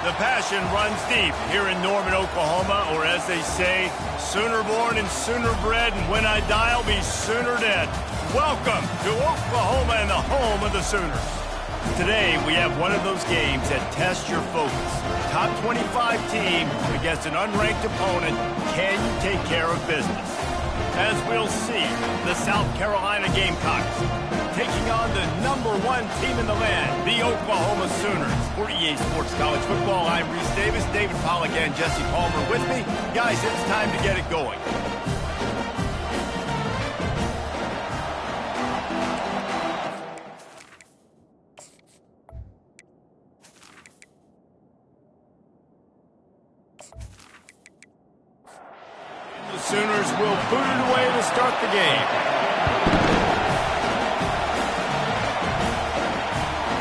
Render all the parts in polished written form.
The passion runs deep here in Norman, Oklahoma, or as they say, sooner born and sooner bred, and when I die, I'll be sooner dead. Welcome to Oklahoma and the home of the Sooners. Today, we have one of those games that tests your focus. Top 25 team against an unranked opponent. Can you take care of business? As we'll see, the South Carolina Gamecocks taking on the #1 team in the land, the Oklahoma Sooners. For EA Sports College Football, I'm Reese Davis, David Pollack, and Jesse Palmer with me. Guys, it's time to get it going. The Sooners will boot it away to start the game.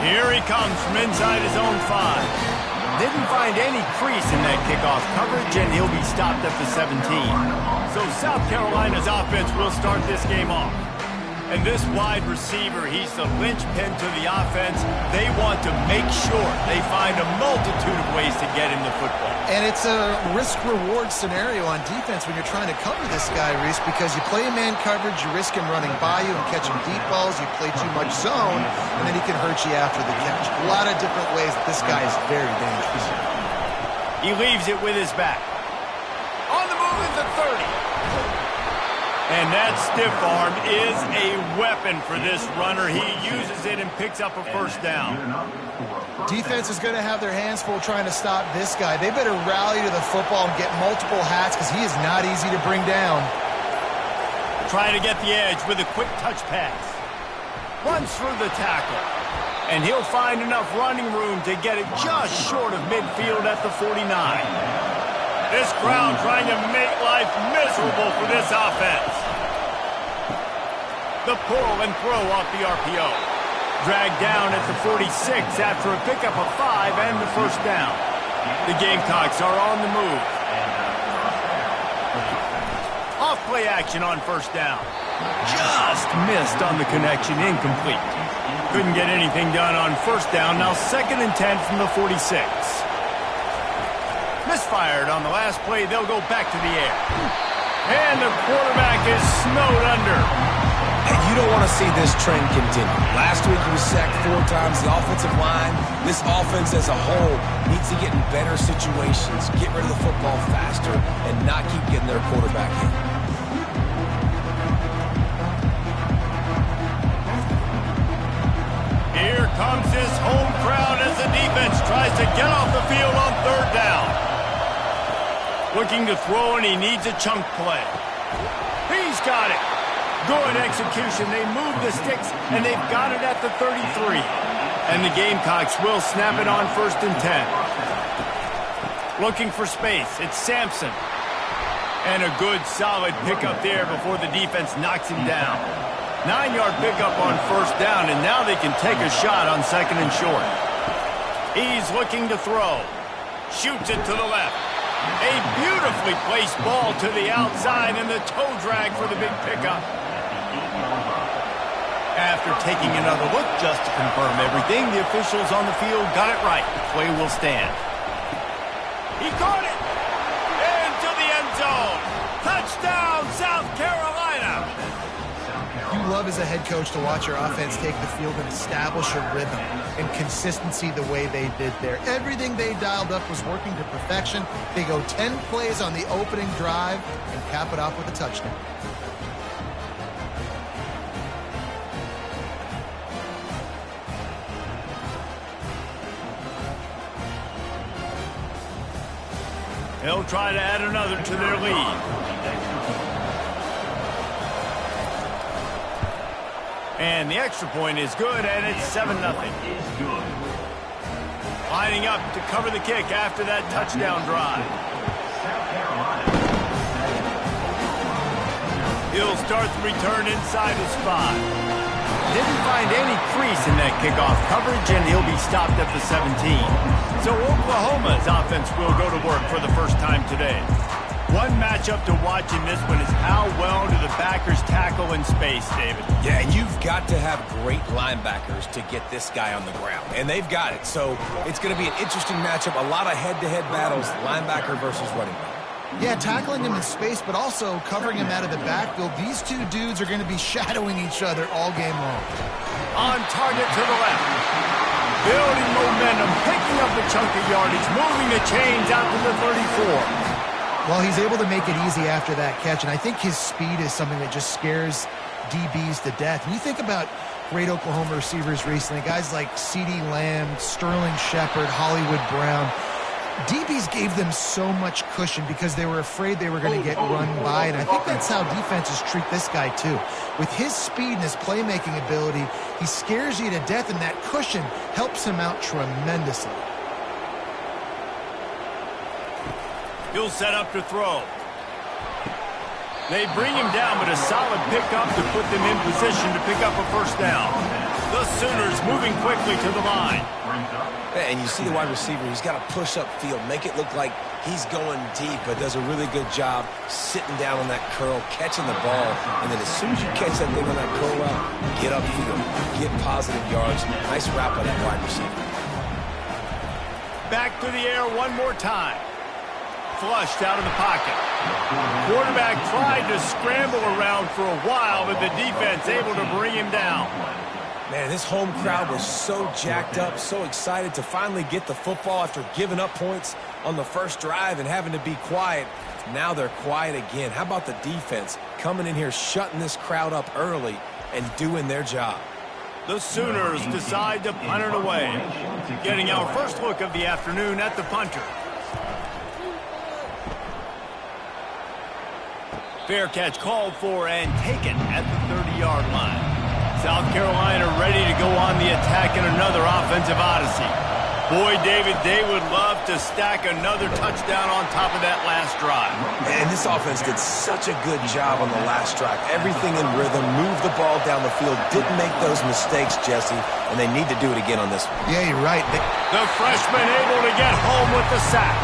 Here he comes from inside his own 5. Didn't find any crease in that kickoff coverage, and he'll be stopped at the 17. So South Carolina's offense will start this game off. And this wide receiver, he's the linchpin to the offense. They want to make sure they find a multitude of ways to get him the football. And it's a risk-reward scenario on defense when you're trying to cover this guy, Reese, because you play man coverage, you risk him running by you and catching deep balls. You play too much zone, and then he can hurt you after the catch. A lot of different ways that this guy is very dangerous. He leaves it with his back. On the move is the 30. And that stiff arm is a weapon for this runner. He uses it and picks up a first down. Defense is going to have their hands full trying to stop this guy. They better rally to the football and get multiple hats because he is not easy to bring down. Trying to get the edge with a quick touch pass. Runs through the tackle. And he'll find enough running room to get it just short of midfield at the 49. This crowd trying to make life miserable for this offense. The pull and throw off the RPO. Dragged down at the 46 after a pickup of 5 and the first down. The Gamecocks are on the move. Off play action on first down. Just missed on the connection, incomplete. Couldn't get anything done on first down. Now 2nd and 10 from the 46. Misfired on the last play. They'll go back to the air. And the quarterback is snowed under. And you don't want to see this trend continue. Last week he was sacked 4 times. The offensive line, this offense as a whole, needs to get in better situations, get rid of the football faster, and not keep getting their quarterback hit. Here comes his home crowd as the defense tries to get off the field on 3rd down. Looking to throw, and he needs a chunk play. He's got it. Good execution. They move the sticks, and they've got it at the 33. And the Gamecocks will snap it on 1st and 10. Looking for space. It's Sampson. And a good, solid pickup there before the defense knocks him down. 9-yard pickup on 1st down, and now they can take a shot on 2nd and short. He's looking to throw. Shoots it to the left. A beautifully placed ball to the outside, and the toe drag for the big pickup. After taking another look just to confirm everything, the officials on the field got it right. Play will stand. He caught it! Into the end zone! Touchdown, South Carolina! You love as a head coach to watch your offense take the field and establish a rhythm and consistency the way they did there. Everything they dialed up was working to perfection. They go 10 plays on the opening drive and cap it off with a touchdown. They'll try to add another to their lead. And the extra point is good, and it's 7-0. Lining up to cover the kick after that touchdown drive. He'll start the return inside his 5. Didn't find any crease in that kickoff coverage, and he'll be stopped at the 17. So Oklahoma's offense will go to work for the first time today. One matchup to watch in this one is how well do the backers tackle in space, David. Yeah, and you've got to have great linebackers to get this guy on the ground, and they've got it. So it's going to be an interesting matchup, a lot of head-to-head battles, linebacker versus running back. Yeah, tackling him in space, but also covering him out of the backfield. These two dudes are going to be shadowing each other all game long. On target to the left. Building momentum, picking up a chunk of yardage, moving the chains out to the 34. Well, he's able to make it easy after that catch, and I think his speed is something that just scares DBs to death. When you think about great Oklahoma receivers recently, guys like CeeDee Lamb, Sterling Shepard, Hollywood Brown, DBs gave them so much cushion because they were afraid they were going to get run by, and I think that's how defenses treat this guy too. With his speed and his playmaking ability, he scares you to death, and that cushion helps him out tremendously. He'll set up to throw. They bring him down, but a solid pickup to put them in position to pick up a first down. The Sooners moving quickly to the line. And you see the wide receiver, he's got to push up field, make it look like he's going deep, but does a really good job sitting down on that curl, catching the ball, and then as soon as you catch that thing on that curl route, get upfield, get positive yards. Nice wrap on that wide receiver. Back to the air one more time. Flushed out of the pocket. Quarterback tried to scramble around for a while, but the defense able to bring him down. Man, this home crowd was so jacked up, so excited to finally get the football after giving up points on the first drive and having to be quiet. Now they're quiet again. How about the defense coming in here, shutting this crowd up early and doing their job? The Sooners decide to punt it away. Getting our first look of the afternoon at the punter. Fair catch called for and taken at the 30-yard line. South Carolina ready to go on the attack in another offensive odyssey. Boy, David, they would love to stack another touchdown on top of that last drive. And this offense did such a good job on the last drive. Everything in rhythm, moved the ball down the field, didn't make those mistakes, Jesse, and they need to do it again on this one. Yeah, you're right. The freshman able to get home with the sack.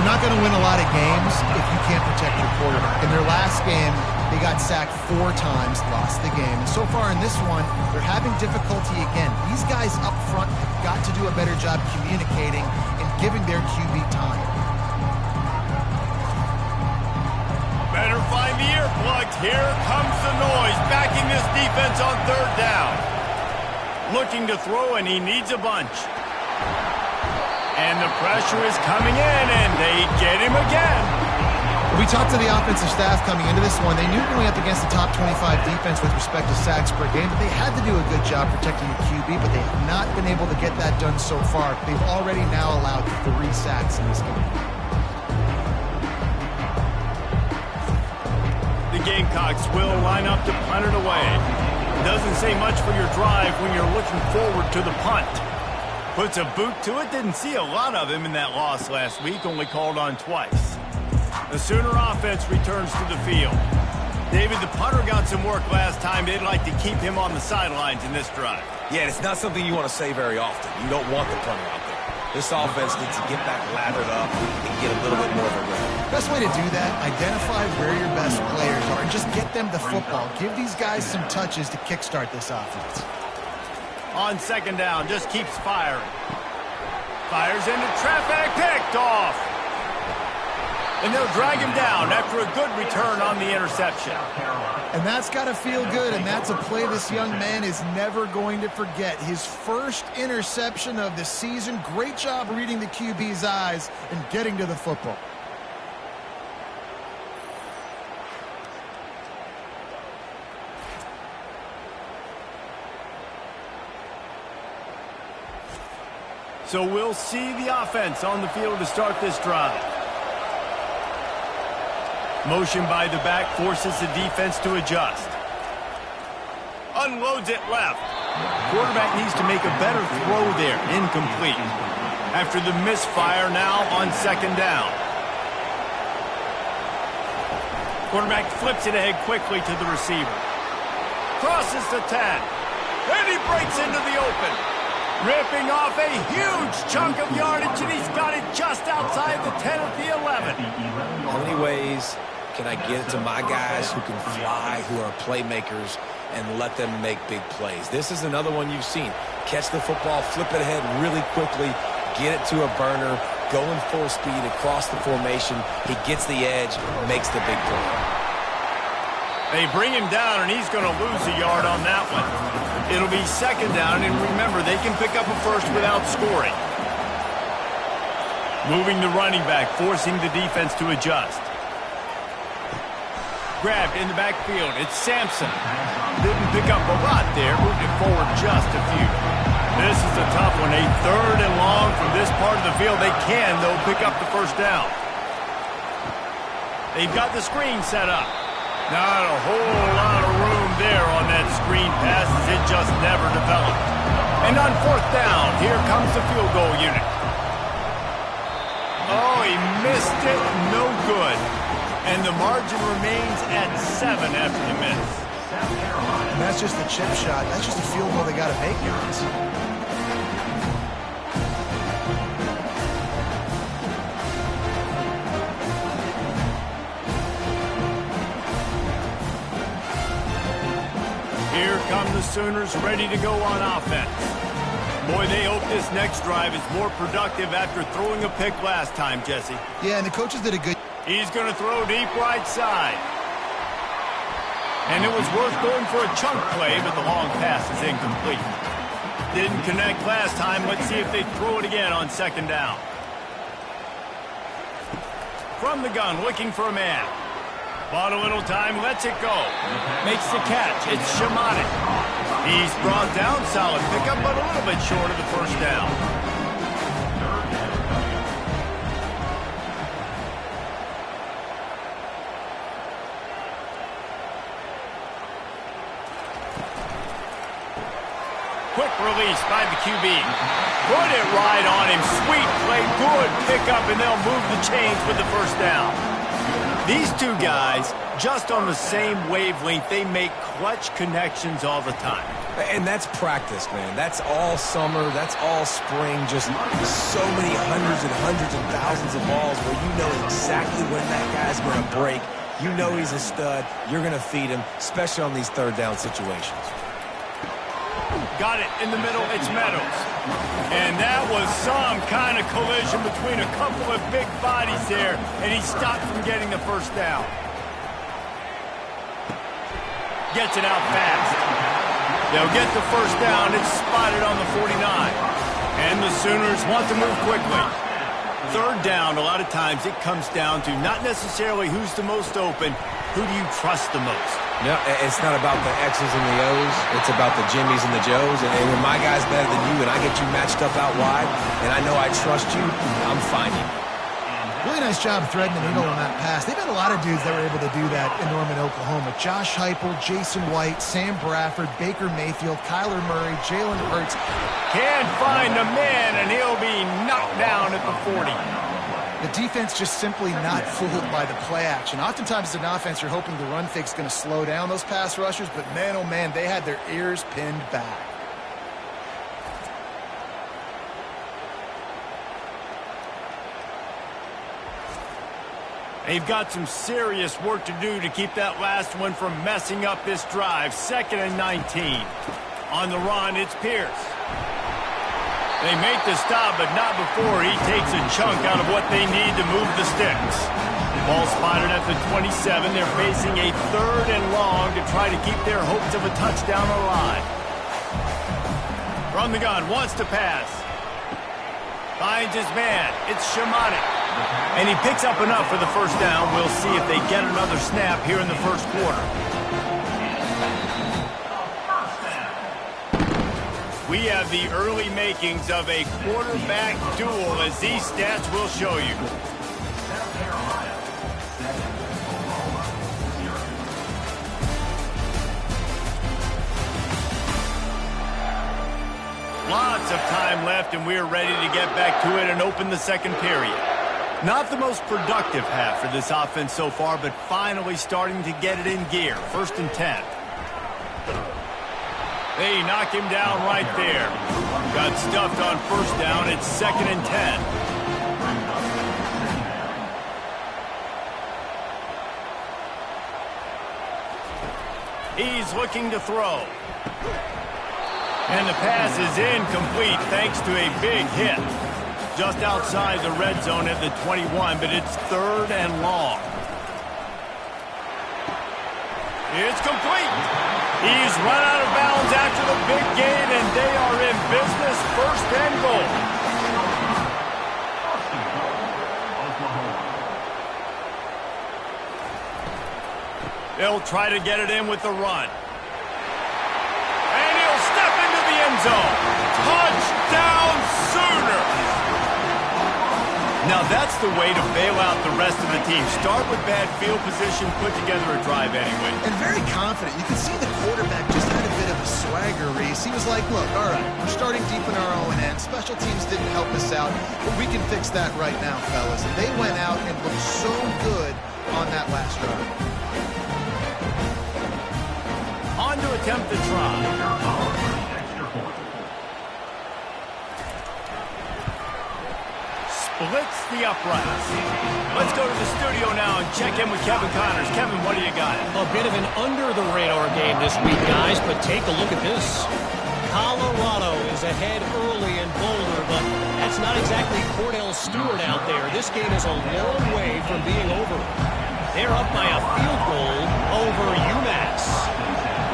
You're not going to win a lot of games if you can't protect your quarterback. In their last game, they got sacked 4 times, lost the game. And so far in this one, they're having difficulty again. These guys up front have got to do a better job communicating and giving their QB time. Better find the earplugs. Here comes the noise, backing this defense on third down. Looking to throw, and he needs a bunch. And the pressure is coming in, and they get him again. We talked to the offensive staff coming into this one. They knew going up against the top 25 defense with respect to sacks per game, but they had to do a good job protecting the QB, but they have not been able to get that done so far. They've already now allowed 3 sacks in this game. The Gamecocks will line up to punt it away. Doesn't say much for your drive when you're looking forward to the punt. Puts a boot to it. Didn't see a lot of him in that loss last week. Only called on twice. The Sooner offense returns to the field. David, the punter got some work last time. They'd like to keep him on the sidelines in this drive. Yeah, it's not something you want to say very often. You don't want the punter out there. This offense needs to get back lathered up and get a little bit more of a rhythm. Best way to do that, identify where your best players are and just get them the football. Give these guys some touches to kickstart this offense. On second down, just keeps firing. Fires into traffic, picked off. And they'll drag him down after a good return on the interception. And that's got to feel good, and that's a play this young man is never going to forget. His first interception of the season. Great job reading the QB's eyes and getting to the football. So we'll see the offense on the field to start this drive. Motion by the back forces the defense to adjust. Unloads it left. Quarterback needs to make a better throw there. Incomplete. After the misfire, now on second down. Quarterback flips it ahead quickly to the receiver. Crosses the 10. And he breaks into the open. Ripping off a huge chunk of yardage, and he's got it just outside the 10 at the 11. How many ways can I get it to my guys who can fly, who are playmakers, and let them make big plays? This is another one you've seen. Catch the football, flip it ahead really quickly, get it to a burner, going full speed across the formation. He gets the edge, makes the big play. They bring him down, and he's going to lose a yard on that one. It'll be second down, and remember, they can pick up a first without scoring. Moving the running back, forcing the defense to adjust. Grabbed in the backfield. It's Sampson. Didn't pick up a lot there. Moved it forward just a few. This is a tough one. A third and long from this part of the field. They can, though, pick up the first down. They've got the screen set up. Not a whole lot of room there on that screen pass as it just never developed. And on fourth down, here comes the field goal unit. Oh, he missed it. No good. And the margin remains at 7 after the miss. And that's just a chip shot. That's just a field goal they got to make, guys. Here come the Sooners ready to go on offense. Boy, they hope this next drive is more productive after throwing a pick last time, Jesse. Yeah, and the coaches did a good... He's going to throw deep right side. And it was worth going for a chunk play, but the long pass is incomplete. Didn't connect last time. Let's see if they throw it again on second down. From the gun, looking for a man. Bought a little time, lets it go. Makes the catch. It's Shamanik. He's brought down, solid pickup, but a little bit short of the first down. Quick release by the QB. Put it right on him. Sweet play, good pickup, and they'll move the chains with the first down. These two guys, just on the same wavelength, they make clutch connections all the time. And that's practice, man. That's all summer. That's all spring. Just so many hundreds and thousands of balls where you know exactly when that guy's going to break. You know he's a stud. You're going to feed him, especially on these third down situations. Got it in the middle. It's Meadows. And that was some kind of collision between a couple of big bodies there, and he stopped from getting the first down. Gets it out fast. They'll get the first down. It's spotted on the 49. And the Sooners want to move quickly. Third down, a lot of times it comes down to not necessarily who's the most open, who do you trust the most? No, it's not about the X's and the O's. It's about the Jimmys and the Joes. And when my guy's better than you and I get you matched up out wide and I know I trust you, I'm finding you. Really nice job threading the needle on that pass. They've had a lot of dudes that were able to do that in Norman, Oklahoma. Josh Heupel, Jason White, Sam Bradford, Baker Mayfield, Kyler Murray, Jalen Hurts. Can't find a man, and he'll be knocked down at the 40. The defense just simply not fooled by the play action. Oftentimes as an offense, you're hoping the run fake's going to slow down those pass rushers, but man, oh man, they had their ears pinned back. They've got some serious work to do to keep that last one from messing up this drive. 2nd and 19. On the run, it's Pierce. They make the stop, but not before he takes a chunk out of what they need to move the sticks. Ball spotted at the 27. They're facing a 3rd and long to try to keep their hopes of a touchdown alive. From the gun, wants to pass. Finds his man. It's Shamanik. And he picks up enough for the first down. We'll see if they get another snap here in the first quarter. We have the early makings of a quarterback duel, as these stats will show you. Lots of time left, and we're ready to get back to it and open the second period. Not the most productive half for this offense so far, but finally starting to get it in gear. 1st and 10. They knock him down right there. Got stuffed on first down. It's 2nd and 10. He's looking to throw. And the pass is incomplete thanks to a big hit. Just outside the red zone at the 21, but it's 3rd and long. It's complete. He's run out of bounds after the big gain, and they are in business, 1st and goal. They'll try to get it in with the run. And he'll step into the end zone. Touchdown, Sooners! Now that's the way to bail out the rest of the team. Start with bad field position, put together a drive anyway. And very confident. You can see the quarterback just had a bit of a swagger, Reese. He was like, look, all right, we're starting deep in our own end. Special teams didn't help us out, but we can fix that right now, fellas. And they went out and looked so good on that last drive. On to attempt the try. Splits the uprights. Let's go to the studio now and check in with Kevin Connors. Kevin, what do you got? A bit of an under-the-radar game this week, guys, but take a look at this. Colorado is ahead early in Boulder, but that's not exactly Cordell Stewart out there. This game is a long way from being over. They're up by a field goal over UMass.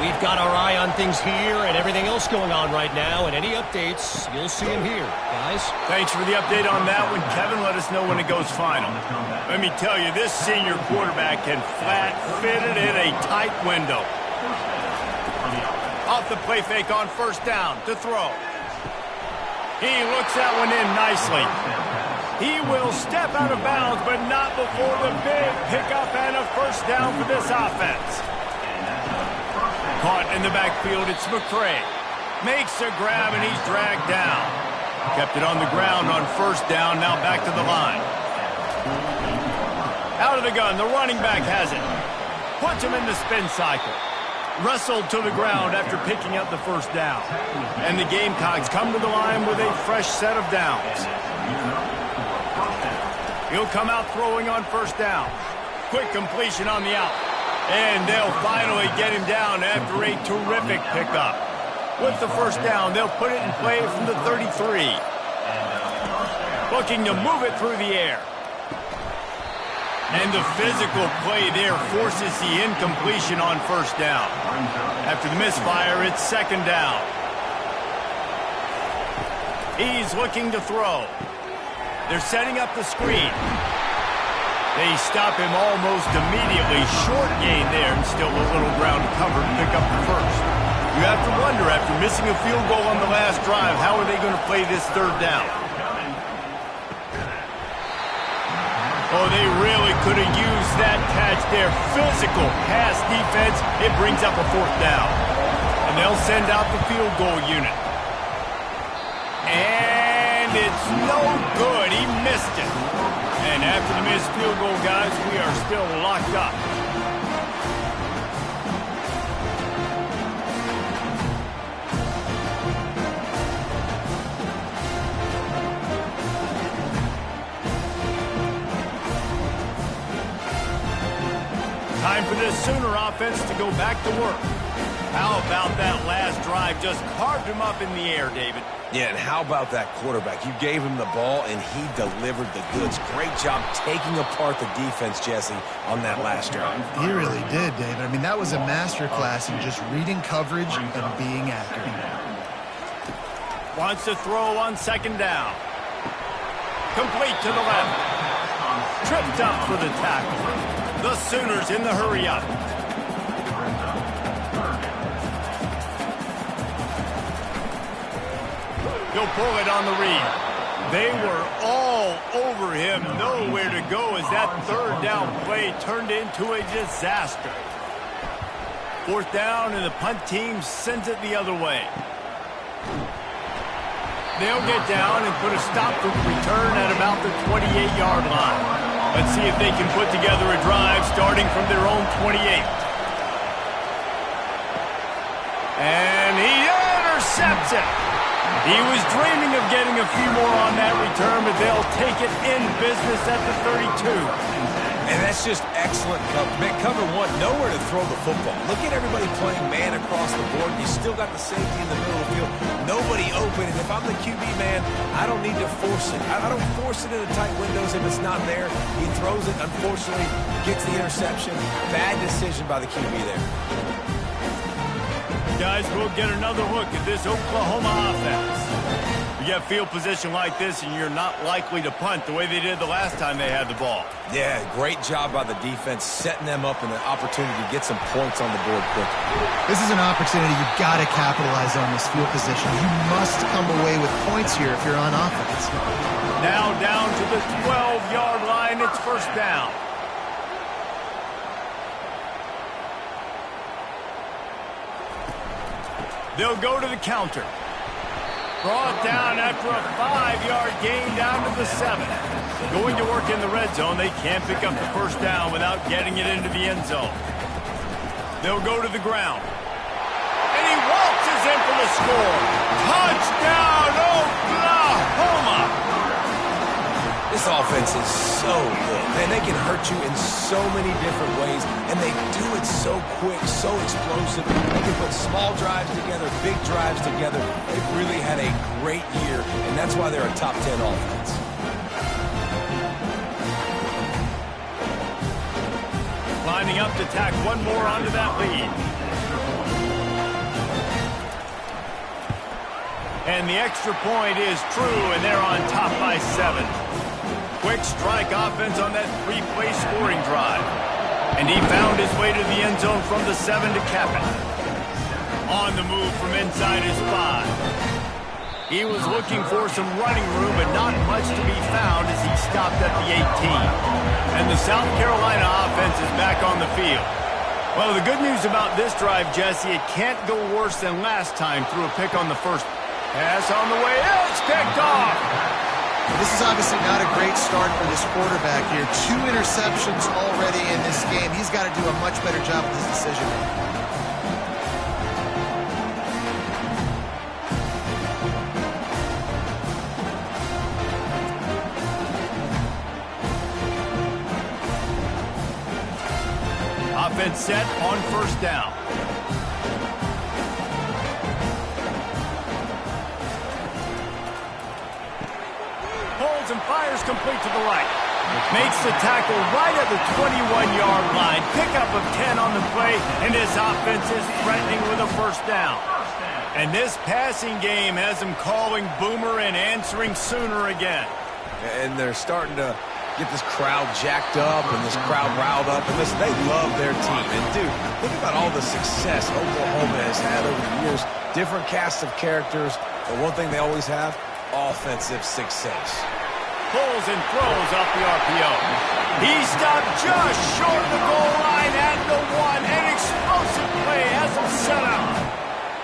We've got our eye on things here and everything else going on right now, and any updates, you'll see them here, guys. Thanks for the update on that one, Kevin. Let us know when it goes final. Let me tell you, this senior quarterback can flat fit it in a tight window. Off the play fake on first down to throw. He looks that one in nicely. He will step out of bounds, but not before the big pickup and a first down for this offense. Caught in the backfield, it's McCray. Makes a grab, and he's dragged down. Kept it on the ground on first down, now back to the line. Out of the gun, the running back has it. Puts him in the spin cycle. Wrestled to the ground after picking up the first down. And the Gamecocks come to the line with a fresh set of downs. He'll come out throwing on first down. Quick completion on the out. And they'll finally get him down after a terrific pickup. With the first down, they'll put it in play from the 33. Looking to move it through the air. And the physical play there forces the incompletion on first down. After the misfire, it's 2nd down. He's looking to throw. They're setting up the screen. They stop him almost immediately. Short gain there, and still a little ground covered to pick up the first. You have to wonder, after missing a field goal on the last drive, how are they going to play this 3rd down? Oh, they really could have used that catch there. Physical pass defense. It brings up a 4th down. And they'll send out the field goal unit. And it's no good. He missed it. And after the missed field goal, guys, we are still locked up. Time for this Sooner offense to go back to work. How about that last drive? Just carved him up in the air, David. Yeah, and how about that quarterback? You gave him the ball, and he delivered the goods. Great job taking apart the defense, Jesse, on that last drive. He really did, David. I mean, that was a masterclass in just reading coverage and being accurate. Wants to throw on 2nd down. Complete to the left. Tripped up for the tackle. The Sooners in the hurry-up. He'll pull it on the read. They were all over him. Nowhere to go as that 3rd down play turned into a disaster. 4th down, and the punt team sends it the other way. They'll get down and put a stop to the return at about the 28-yard line. Let's see if they can put together a drive starting from their own 28. And he intercepts it. He was dreaming of getting a few more on that return, but they'll take it in business at the 32. And that's just excellent cover. Man, cover one, nowhere to throw the football. Look at everybody playing man across the board. You still got the safety in the middle of the field. Nobody open. And if I'm the QB, man, I don't need to force it. I don't force it into tight windows if it's not there. He throws it, unfortunately, gets the interception. Bad decision by the QB there. Guys, we'll get another look at this Oklahoma offense. You get field position like this, and you're not likely to punt the way they did the last time they had the ball. Yeah, great job by the defense, setting them up in an opportunity to get some points on the board quickly. This is an opportunity you've got to capitalize on this field position. You must come away with points here if you're on offense. Now down to the 12-yard line. It's first down. They'll go to the counter. Brought down after a 5-yard gain down to the 7. Going to work in the red zone. They can't pick up the first down without getting it into the end zone. They'll go to the ground. And he waltzes in for the score. Touchdown, Oklahoma! This offense is so good. Man, they can hurt you in so many different ways, and they do it so quick, so explosive. They can put small drives together, big drives together. They've really had a great year, and that's why they're a top 10 offense. Lining up to tack one more onto that lead. And the extra point is true, and they're on top by 7. Quick strike offense on that 3-play scoring drive. And he found his way to the end zone from the 7 to cap it. On the move from inside his 5. He was looking for some running room, but not much to be found as he stopped at the 18. And the South Carolina offense is back on the field. Well, the good news about this drive, Jesse, it can't go worse than last time through a pick on the first. Pass on the way. It's picked off. This is obviously not a great start for this quarterback here. 2 interceptions already in this game. He's got to do a much better job with his decision making. Offense set on first down. And fires complete to the right. Makes the tackle right at the 21-yard line. Pickup of 10 on the play, and this offense is threatening with a first down. And this passing game has them calling Boomer and answering Sooner again. And they're starting to get this crowd jacked up and this crowd riled up. And listen, they love their team. And, dude, think about all the success Oklahoma has had over the years. Different casts of characters. But one thing they always have, offensive success. Pulls and throws off the RPO. He stopped just short of the goal line at the 1. An explosive play has him set up.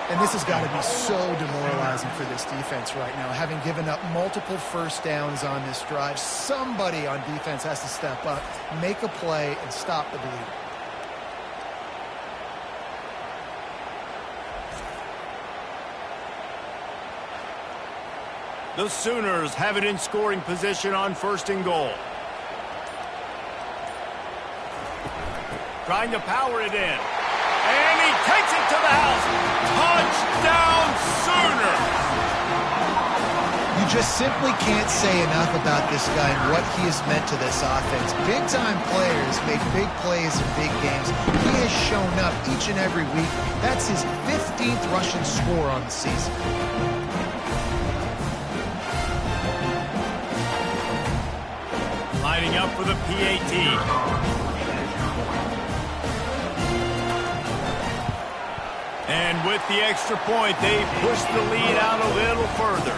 And this has got to be so demoralizing for this defense right now. Having given up multiple first downs on this drive, somebody on defense has to step up, make a play, and stop the bleeding. The Sooners have it in scoring position on first and goal. Trying to power it in. And he takes it to the house. Touchdown, Sooners! You just simply can't say enough about this guy and what he has meant to this offense. Big-time players make big plays in big games. He has shown up each and every week. That's his 15th rushing score on the season. Lining up for the PAT. And with the extra point, they push the lead out a little further.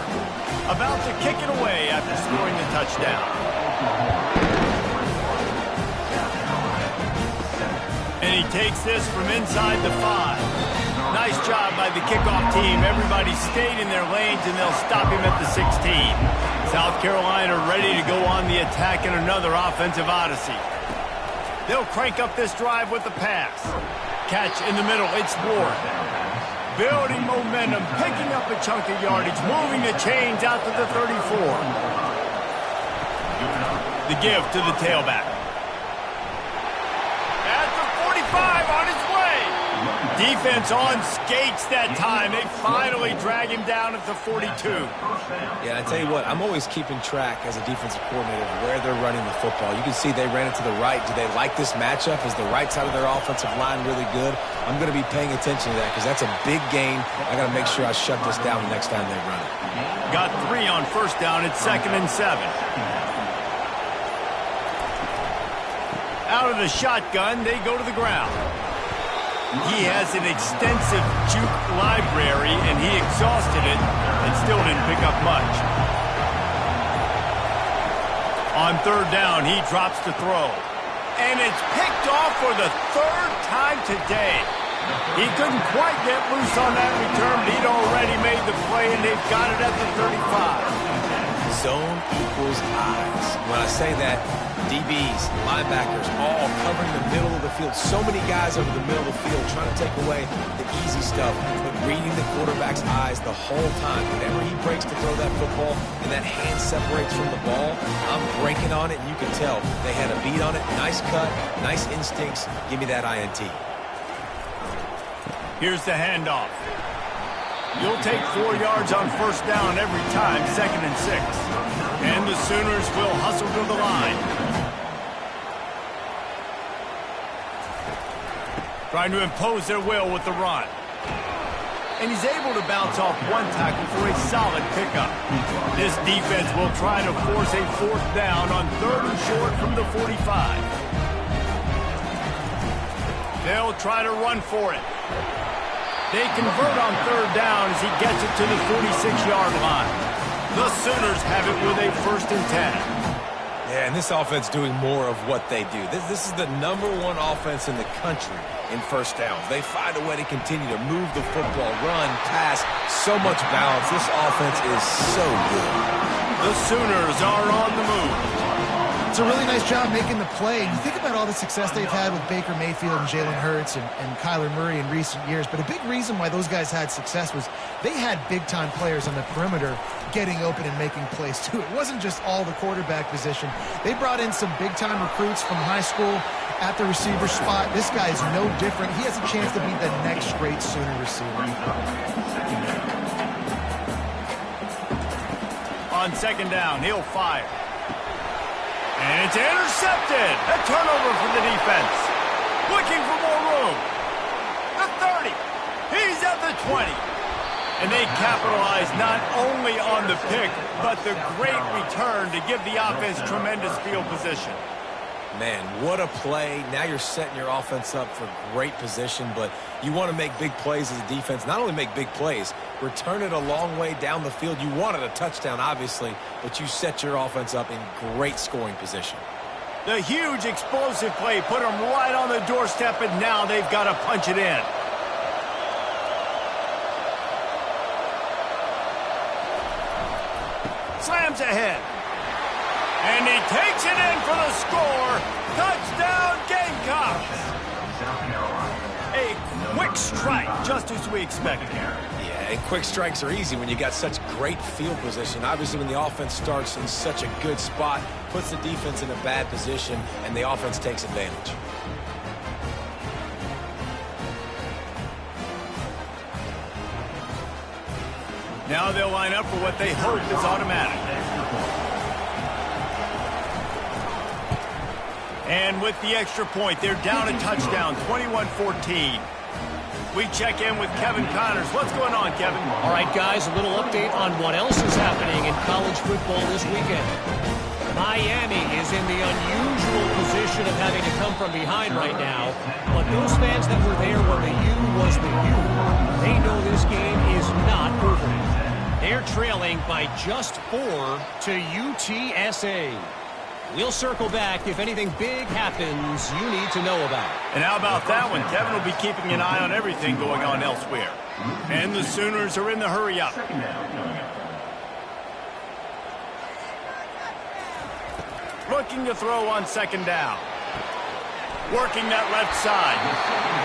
About to kick it away after scoring the touchdown. And he takes this from inside the 5. Nice job by the kickoff team. Everybody stayed in their lanes, and they'll stop him at the 16. South Carolina ready to go on the attack in another offensive odyssey. They'll crank up this drive with the pass. Catch in the middle. It's Ward. building momentum, picking up a chunk of yardage, moving the chains out to the 34. The give to the tailback. At the 45, on his way. Defense on skates that time. They finally drag him down at the 42. Yeah, I tell you what, I'm always keeping track as a defensive coordinator of where they're running the football. You can see they ran it to the right. Do they like this matchup? Is the right side of their offensive line really good? I'm going to be paying attention to that because that's a big gain. I got to make sure I shut this down the next time they run it. Got 3 on first down. It's 2nd and 7. Out of the shotgun, they go to the ground. He has an extensive juke library, and he exhausted it and still didn't pick up much. On 3rd down, he drops to throw. And it's picked off for the 3rd time today. He couldn't quite get loose on that return, but he'd already made the play, and they've got it at the 35. Zone equals eyes. When I say that, DBs, linebackers, all covering the middle of the field. So many guys over the middle of the field trying to take away the easy stuff, but reading the quarterback's eyes the whole time. Whenever he breaks to throw that football and that hand separates from the ball, I'm breaking on it, and you can tell they had a beat on it. Nice cut, nice instincts. Give me that INT. Here's the handoff. You'll take 4 yards on first down every time, 2nd and 6. And the Sooners will hustle to the line. Trying to impose their will with the run. And he's able to bounce off 1 tackle for a solid pickup. This defense will try to force a 4th down on 3rd and short from the 45. They'll try to run for it. They convert on 3rd down as he gets it to the 46-yard line. The Sooners have it with a 1st and 10. Yeah, and this offense doing more of what they do. This is the #1 offense in the country in first downs. They find a way to continue to move the football, run, pass, so much balance. This offense is so good. The Sooners are on the move. It's a really nice job making the play. You think about all the success they've had with Baker Mayfield and Jalen Hurts and Kyler Murray in recent years, but a big reason why those guys had success was they had big-time players on the perimeter getting open and making plays, too. It wasn't just all the quarterback position. They brought in some big-time recruits from high school at the receiver spot. This guy's no different. He has a chance to be the next great Sooner receiver. On 2nd down, he'll fire. And it's intercepted. A turnover for the defense. Looking for more room. The 30. He's at the 20. And they capitalize not only on the pick, but the great return to give the offense tremendous field position. Man, what a play. Now you're setting your offense up for great position, but you want to make big plays as a defense. Not only make big plays, return it a long way down the field. You wanted a touchdown, obviously, but you set your offense up in great scoring position. The huge explosive play put them right on the doorstep, and now they've got to punch it in. Slams ahead. And he takes it in for the score. Touchdown, Gamecocks. A quick strike, just as we expected. Yeah, and quick strikes are easy when you got such great field position. Obviously, when the offense starts in such a good spot, puts the defense in a bad position, and the offense takes advantage. Now they'll line up for what they hope is automatic. And with the extra point, they're down a touchdown, 21-14. We check in with Kevin Connors. What's going on, Kevin? All right, guys, a little update on what else is happening in college football this weekend. Miami is in the unusual position of having to come from behind right now, but those fans that were there when the U was the U, they know this game is not over. They're trailing by just 4 to UTSA. We'll circle back if anything big happens you need to know about. And how about that one? Kevin will be keeping an eye on everything going on elsewhere. And the Sooners are in the hurry-up. Looking to throw on 2nd down. working that left side.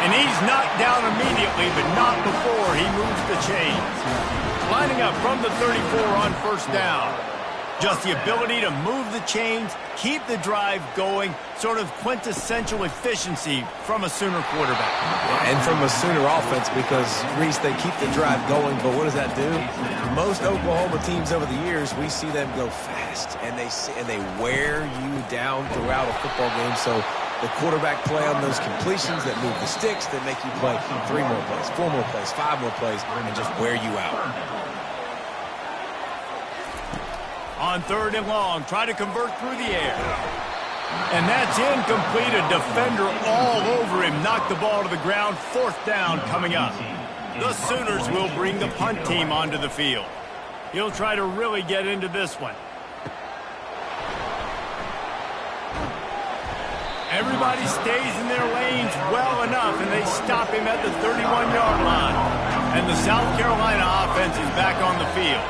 And he's knocked down immediately, but not before he moves the chains. Lining up from the 34 on first down. Just the ability to move the chains, keep the drive going, sort of quintessential efficiency from a Sooner quarterback. And from a Sooner offense, because, Reese, they keep the drive going, but what does that do? Most Oklahoma teams over the years, we see them go fast, and they wear you down throughout a football game. So the quarterback play on those completions that move the sticks, that make you play 3 more plays, 4 more plays, 5 more plays, and just wear you out. On 3rd and long, try to convert through the air. And that's incomplete. A defender all over him. Knocked the ball to the ground. 4th down coming up. The Sooners will bring the punt team onto the field. He'll try to really get into this one. Everybody stays in their lanes well enough, and they stop him at the 31-yard line. And the South Carolina offense is back on the field.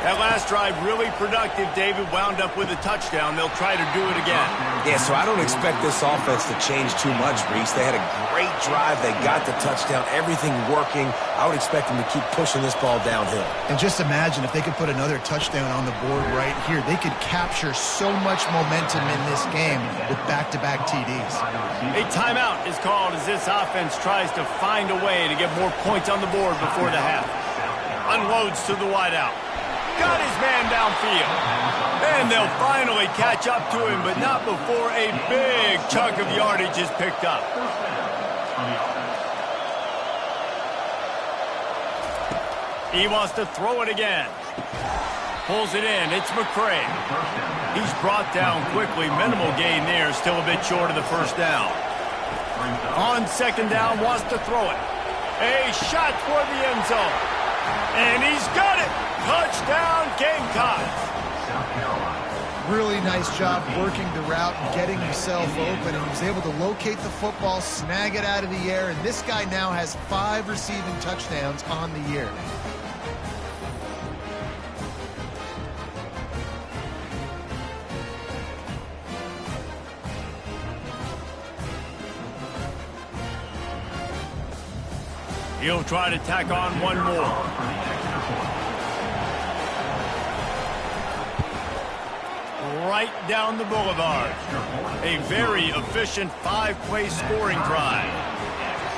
That last drive really productive. David wound up with a touchdown. They'll try to do it again. Yeah, so I don't expect this offense to change too much, Reese. They had a great drive. They got the touchdown. Everything working. I would expect them to keep pushing this ball downhill. And just imagine if they could put another touchdown on the board right here. They could capture so much momentum in this game with back-to-back TDs. A timeout is called as this offense tries to find a way to get more points on the board before the half. Unloads to the wideout. Got his man downfield. And they'll finally catch up to him, but not before a big chunk of yardage is picked up. He wants to throw it again. Pulls it in. It's McCray. He's brought down quickly. Minimal gain there. Still a bit short of the 1st down. On 2nd down, wants to throw it. A shot toward the end zone. And he's got it. Touchdown, Gamecocks. Really nice job working the route and getting himself open. And he was able to locate the football, snag it out of the air. And this guy now has 5 receiving touchdowns on the year. He'll try to tack on one more. Right down the boulevard. A very efficient 5-play scoring drive.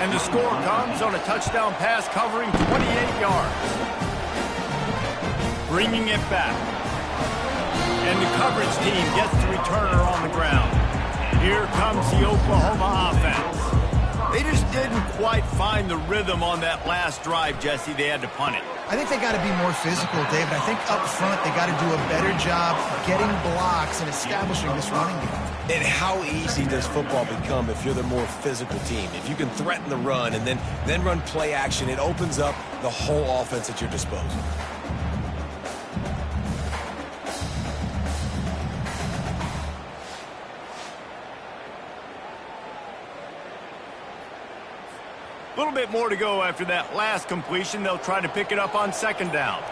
And the score comes on a touchdown pass covering 28 yards. Bringing it back. And the coverage team gets the returner on the ground. Here comes the Oklahoma offense. They just didn't quite find the rhythm on that last drive, Jesse. They had to punt it. I think they got to be more physical, David. I think up front they got to do a better job getting blocks and establishing this running game. And how easy does football become if you're the more physical team? If you can threaten the run and then run play action, it opens up the whole offense at your disposal. A little bit more to go after that last completion. They'll try to pick it up on 2nd down.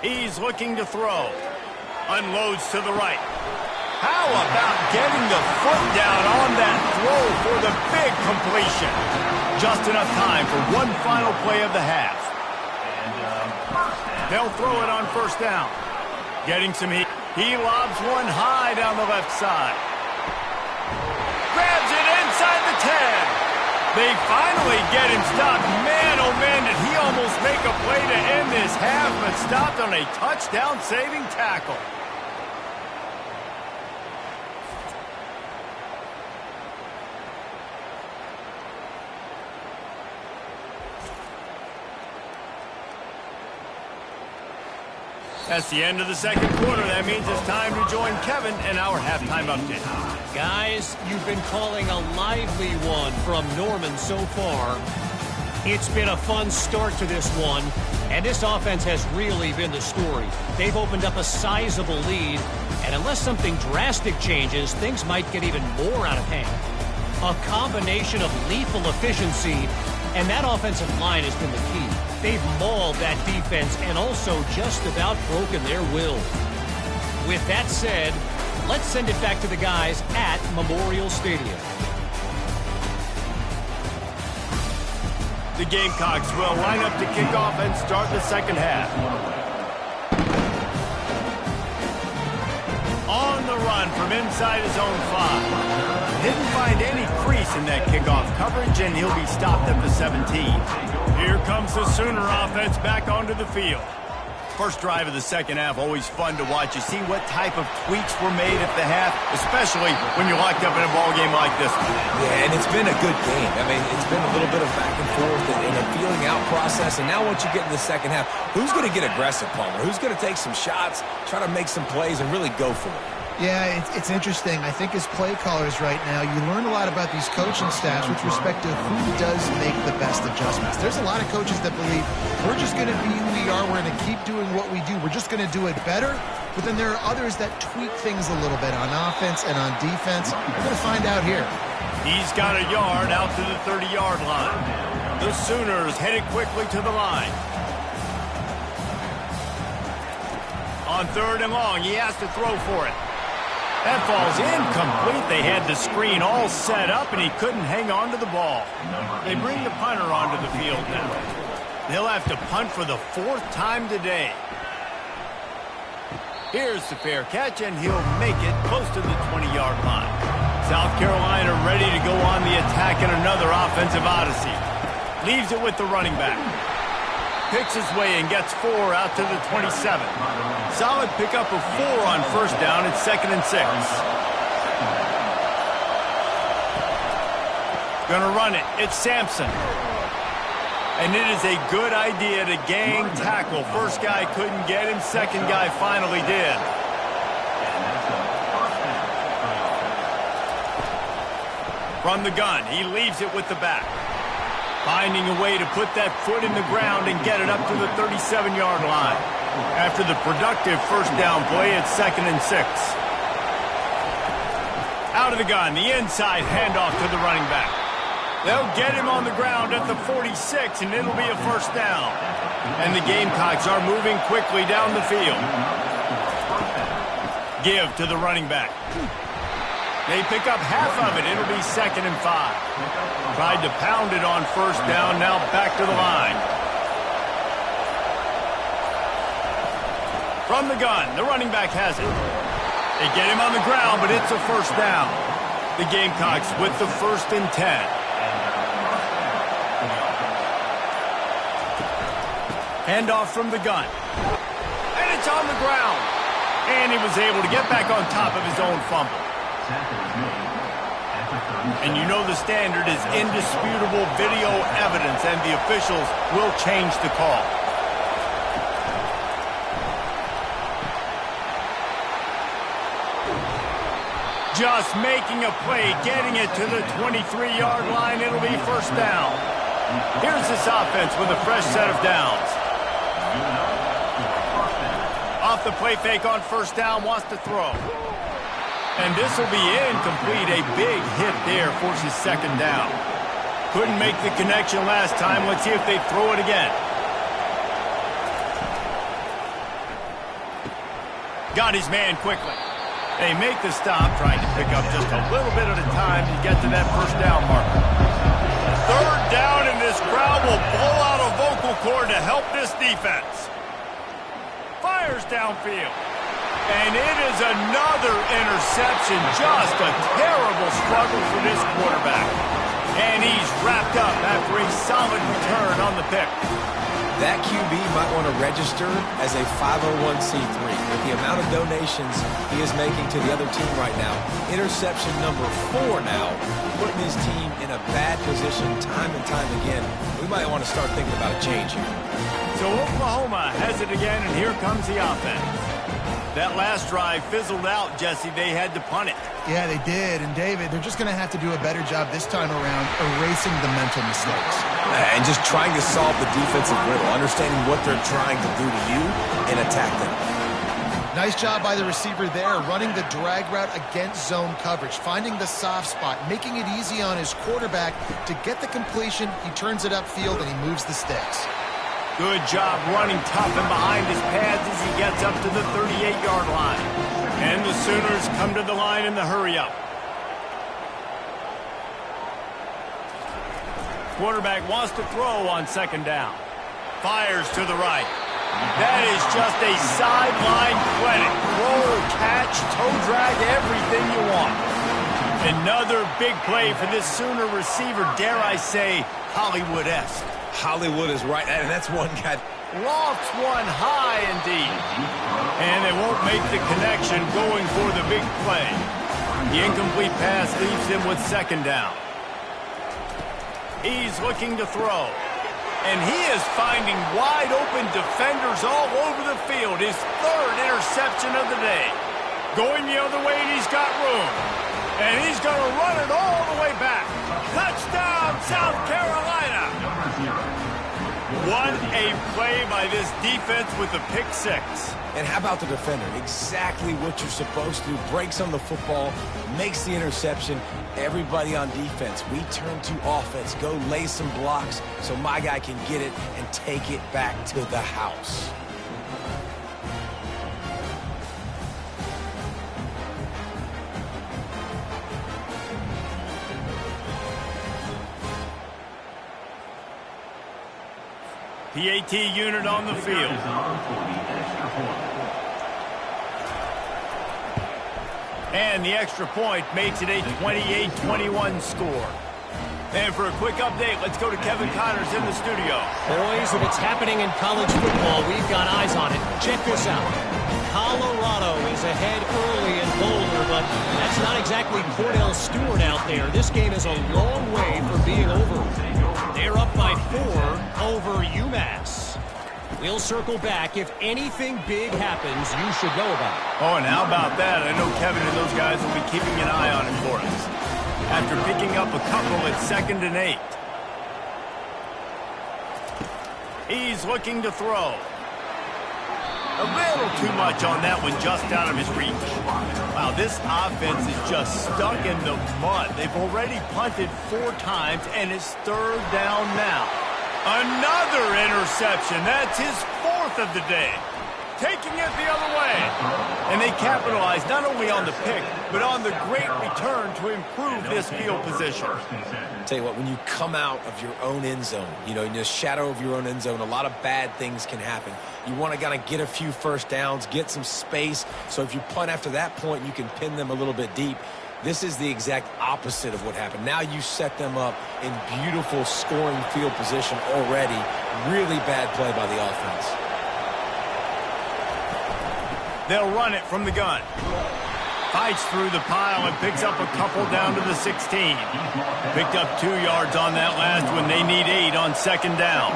He's looking to throw. Unloads to the right. How about getting the foot down on that throw for the big completion? Just enough time for one final play of the half. They'll throw it on 1st down. Getting some heat. He lobs one high down the left side. Grabs it inside the 10. They finally get him stopped. Man, oh man, did he almost make a play to end this half, but stopped on a touchdown-saving tackle. That's the end of the 2nd quarter. That means it's time to join Kevin in our halftime update. Guys, you've been calling a lively one from Norman so far. It's been a fun start to this one, and this offense has really been the story. They've opened up a sizable lead, and unless something drastic changes, things might get even more out of hand. A combination of lethal efficiency, and that offensive line has been the key. They've mauled that defense and also just about broken their will. With that said, let's send it back to the guys at Memorial Stadium. The Gamecocks will line up to kick off and start the second half. On the run from inside his own 5. Didn't find any crease in that kickoff coverage, and he'll be stopped at the 17. Here comes the Sooner offense back onto the field. First drive of the second half, always fun to watch. You see what type of tweaks were made at the half, especially when you're locked up in a ball game like this one. Yeah, and it's been a good game. I mean, it's been a little bit of back and forth and a feeling out process. And now once you get in the second half, who's going to get aggressive, Palmer? Who's going to take some shots, try to make some plays, and really go for it? Yeah, it's interesting. I think as play callers right now, you learn a lot about these coaching staffs with respect to who does make the best adjustments. There's a lot of coaches that believe we're just going to be who we are. We're going to keep doing what we do. We're just going to do it better. But then there are others that tweak things a little bit on offense and on defense. We're going to find out here. He's got a yard out to the 30-yard line. The Sooners headed quickly to the line. On 3rd and long, he has to throw for it. That ball's incomplete. They had the screen all set up, and he couldn't hang on to the ball. They bring the punter onto the field now. They'll have to punt for the 4th time today. Here's the fair catch, and he'll make it close to the 20-yard line. South Carolina ready to go on the attack in another offensive odyssey. Leaves it with the running back. Picks his way and gets 4 out to the 27. Solid pickup of 4 on first down. It's 2nd and 6. Gonna run it. It's Sampson. And it is a good idea to gang tackle. First guy couldn't get him. Second guy finally did. From the gun, he leaves it with the back. Finding a way to put that foot in the ground and get it up to the 37-yard line. After the productive first down play, it's 2nd and 6. Out of the gun, the inside handoff to the running back. They'll get him on the ground at the 46, and it'll be a first down. And the Gamecocks are moving quickly down the field. Give to the running back. They pick up half of it. It'll be 2nd and 5. Tried to pound it on first down, now back to the line. From the gun, the running back has it. They get him on the ground, but it's a first down. The Gamecocks with the 1st and 10. Handoff from the gun. And it's on the ground. And he was able to get back on top of his own fumble. And you know the standard is indisputable video evidence, and the officials will change the call. Just making a play, getting it to the 23-yard line. It'll be first down. Here's this offense with a fresh set of downs. Off the play fake on first down, wants to throw. And this will be incomplete. A big hit there forces 2nd down. Couldn't make the connection last time. Let's see if they throw it again. Got his man quickly. They make the stop, trying to pick up just a little bit at a time to get to that first down marker. 3rd down, and this crowd will blow out a vocal cord to help this defense. Fires downfield. And it is another interception. Just a terrible struggle for this quarterback. And he's wrapped up after a solid return on the pick. That QB might want to register as a 501c3. With the amount of donations he is making to the other team right now, interception number 4 now, putting his team in a bad position time and time again. We might want to start thinking about a change here. So Oklahoma has it again, and here comes the offense. That last drive fizzled out, Jesse. They had to punt it. Yeah, they did. And, David, they're just going to have to do a better job this time around erasing the mental mistakes. And just trying to solve the defensive riddle, understanding what they're trying to do to you and attack them. Nice job by the receiver there, running the drag route against zone coverage, finding the soft spot, making it easy on his quarterback to get the completion. He turns it upfield, and he moves the sticks. Good job running tough and behind his pads as he gets up to the 38-yard line. And the Sooners come to the line in the hurry-up. Quarterback wants to throw on second down. Fires to the right. That is just a sideline clinic. Roll, catch, toe drag, everything you want. Another big play for this Sooner receiver, dare I say, Hollywood-esque. Hollywood is right, and that's one guy. Lofts one high indeed. And they won't make the connection going for the big play. The incomplete pass leaves him with second down. He's looking to throw. And he is finding wide-open defenders all over the field. His third interception of the day. Going the other way, and he's got room. And he's going to run it all the way back. Touchdown, South Carolina. What a play by this defense with the pick six. And how about the defender? Exactly what you're supposed to do. Breaks on the football, makes the interception. Everybody on defense, we turn to offense. Go lay some blocks so my guy can get it and take it back to the house. PAT unit on the field. And the extra point makes it a 28-21 score. And for a quick update, let's go to Kevin Connors in the studio. Boys, if it's happening in college football, we've got eyes on it. Check this out. Colorado is ahead early in Boulder, but that's not exactly Cordell Stewart out there. This game is a long way from being over. They're up by 4 over UMass. We'll circle back. If anything big happens, you should know about it. Oh, and how about that? I know Kevin and those guys will be keeping an eye on it for us. After picking up a couple at 2nd and 8. He's looking to throw. A little too much on that one, just out of his reach. Wow, this offense is just stuck in the mud. They've already punted 4 times, and it's 3rd down now. Another interception. That's his 4th of the day. Taking it the other way. And they capitalize not only on the pick, but on the great return to improve this field position. Tell you what, when you come out of your own end zone, you know, in the shadow of your own end zone, a lot of bad things can happen. You want to kind of get a few first downs, get some space, so if you punt after that point, you can pin them a little bit deep. This is the exact opposite of what happened. Now you set them up in beautiful scoring field position already. Really bad play by the offense. They'll run it from the gun. Fights through the pile and picks up a couple down to the 16. Picked up 2 yards on that last one. They need 8 on 2nd down.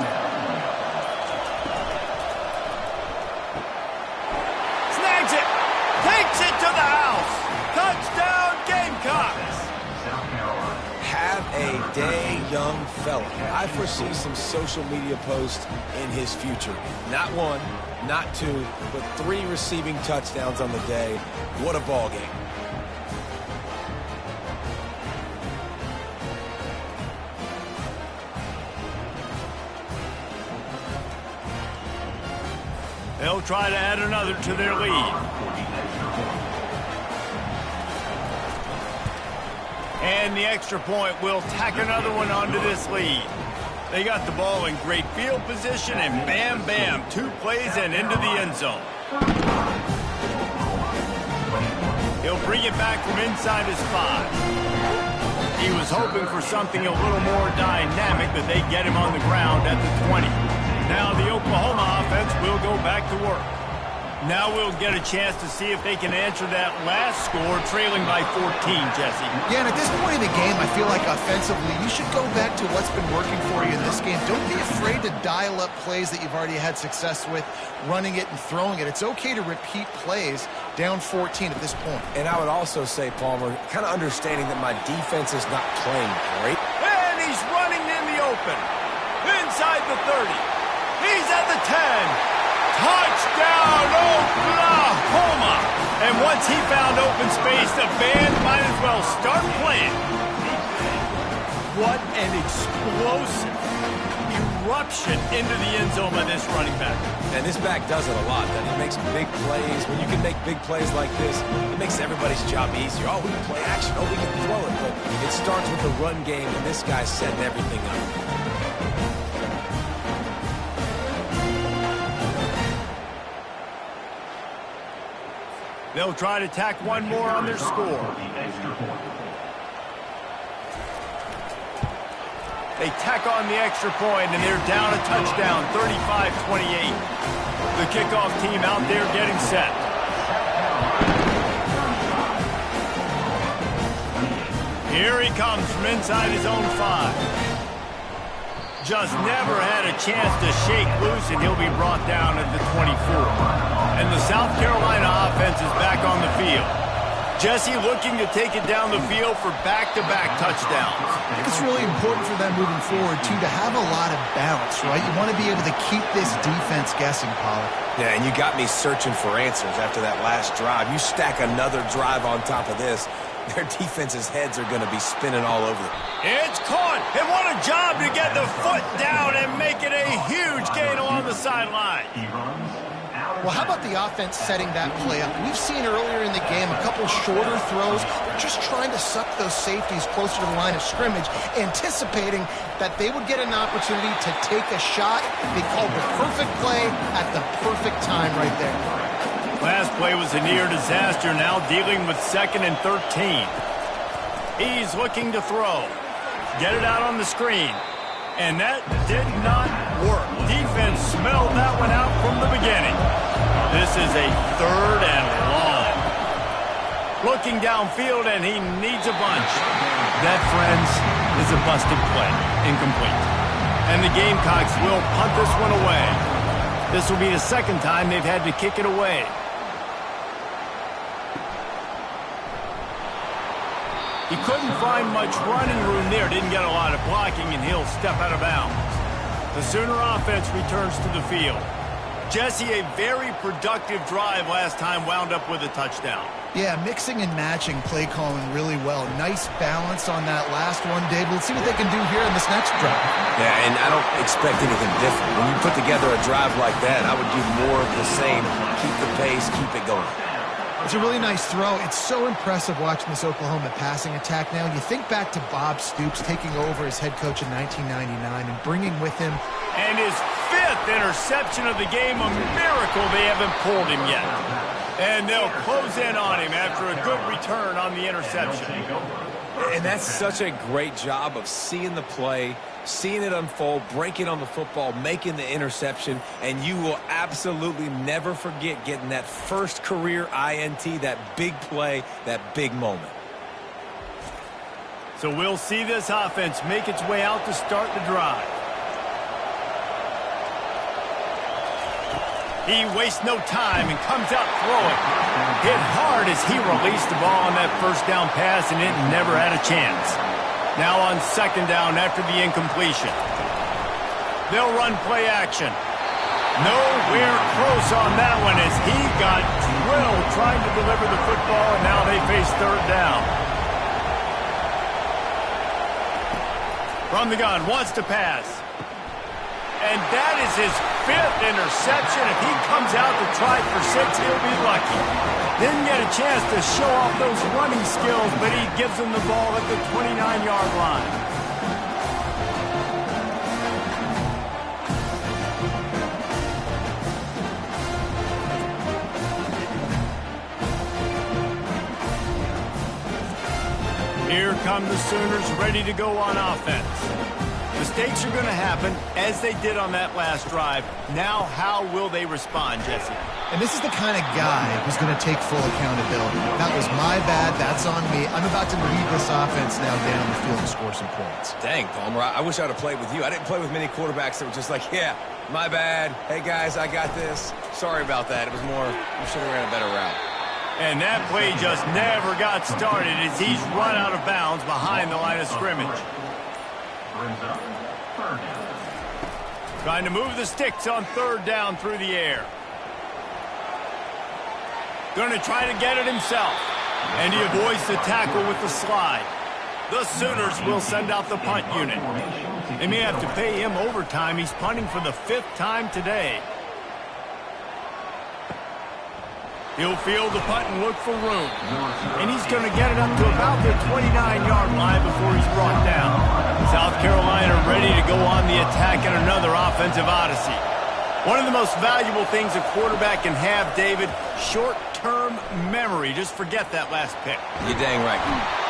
Snags it. Takes it to the house. Touchdown, Gamecocks. Have a day, young fella. I foresee some social media posts in his future. Not 1, not 2, but 3 receiving touchdowns on the day. What a ball game. They'll try to add another to their lead. And the extra point will tack another one onto this lead. They got the ball in great field position, and bam, bam, 2 plays and into the end zone. He'll bring it back from inside his 5. He was hoping for something a little more dynamic, but they get him on the ground at the 20. Now the Oklahoma offense will go back to work. Now we'll get a chance to see if they can answer that last score, trailing by 14, Jesse. Yeah, and at this point in the game, I feel like offensively, you should go back to what's been working for you in this game. Don't be afraid to dial up plays that you've already had success with, running it and throwing it. It's okay to repeat plays down 14 at this point. And I would also say, Palmer, kind of understanding that my defense is not playing great. And he's running in the open. Inside the 30. He's at the 10. Touchdown, Oklahoma! And once he found open space, the band might as well start playing. What an explosive, eruption into the end zone by this running back. And this back does it a lot. That he makes big plays. When you can make big plays like this, it makes everybody's job easier. Oh, we can play action. Oh, we can throw it. But it starts with the run game, and this guy's setting everything up. They'll try to tack one more on their score. They tack on the extra point, and they're down a touchdown, 35-28. The kickoff team out there getting set. Here he comes from inside his own 5. Just never had a chance to shake loose, and he'll be brought down at the 24. And the South Carolina offense is back on the field. Jesse looking to take it down the field for back-to-back touchdowns. I think it's really important for them moving forward, too, to have a lot of balance, right? You want to be able to keep this defense guessing, Pollard. Yeah, and you got me searching for answers after that last drive. You stack another drive on top of this, their defense's heads are going to be spinning all over them. It's caught, and what a job to get the foot down and make it a huge gain along the sideline. Well, how about the offense setting that play up? We've seen earlier in the game a couple shorter throws. They're just trying to suck those safeties closer to the line of scrimmage, anticipating that they would get an opportunity to take a shot. They called the perfect play at the perfect time right there. Last play was a near disaster, now dealing with 2nd and 13. He's looking to throw. Get it out on the screen. And that did not work. Defense smelled that one out from the beginning. This is a 3rd and long. Looking downfield, and he needs a bunch. That, friends, is a busted play. Incomplete. And the Gamecocks will punt this one away. This will be the 2nd time they've had to kick it away. He couldn't find much running room there. Didn't get a lot of blocking, and he'll step out of bounds. The Sooner offense returns to the field. Jesse, a very productive drive last time, wound up with a touchdown. Yeah, mixing and matching play calling really well. Nice balance on that last one, Dave. Let's see what they can do here in this next drive. Yeah, and I don't expect anything different. When you put together a drive like that, I would do more of the same. Keep the pace, keep it going. It's a really nice throw. It's so impressive watching this Oklahoma passing attack now. You think back to Bob Stoops taking over as head coach in 1999 and bringing with him. And his 5th interception of the game, a miracle they haven't pulled him yet. And they'll close in on him after a good return on the interception. And that's such a great job of seeing the play, seeing it unfold, breaking on the football, making the interception, and you will absolutely never forget getting that first career INT, that big play, that big moment. So we'll see this offense make its way out to start the drive. He wastes no time and comes out throwing. Hit hard as he released the ball on that first down pass, and it never had a chance. Now on 2nd down after the incompletion. They'll run play action. Nowhere close on that one as he got drilled trying to deliver the football, and now they face 3rd down. From the gun, wants to pass. And that is his 5th interception. If he comes out to try for 6, he'll be lucky. Didn't get a chance to show off those running skills, but he gives him the ball at the 29-yard line. Here come the Sooners ready to go on offense. Mistakes are going to happen, as they did on that last drive. Now, how will they respond, Jesse? And this is the kind of guy who's going to take full accountability. That was my bad. That's on me. I'm about to lead this offense now down the field to score some points. Dang, Palmer, I wish I'd have played with you. I didn't play with many quarterbacks that were just like, yeah, my bad. Hey, guys, I got this. Sorry about that. It was more, we should have ran a better route. And that play just never got started as he's run out of bounds behind the line of scrimmage. Trying to move the sticks on 3rd down through the air. Going to try to get it himself. And he avoids the tackle with the slide. The Sooners will send out the punt unit. They may have to pay him overtime. He's punting for the 5th time today. He'll field the punt and look for room. And he's going to get it up to about the 29-yard line before he's brought down. South Carolina ready to go on the attack in another offensive odyssey. One of the most valuable things a quarterback can have, David, short-term memory. Just forget that last pick. You're dang right.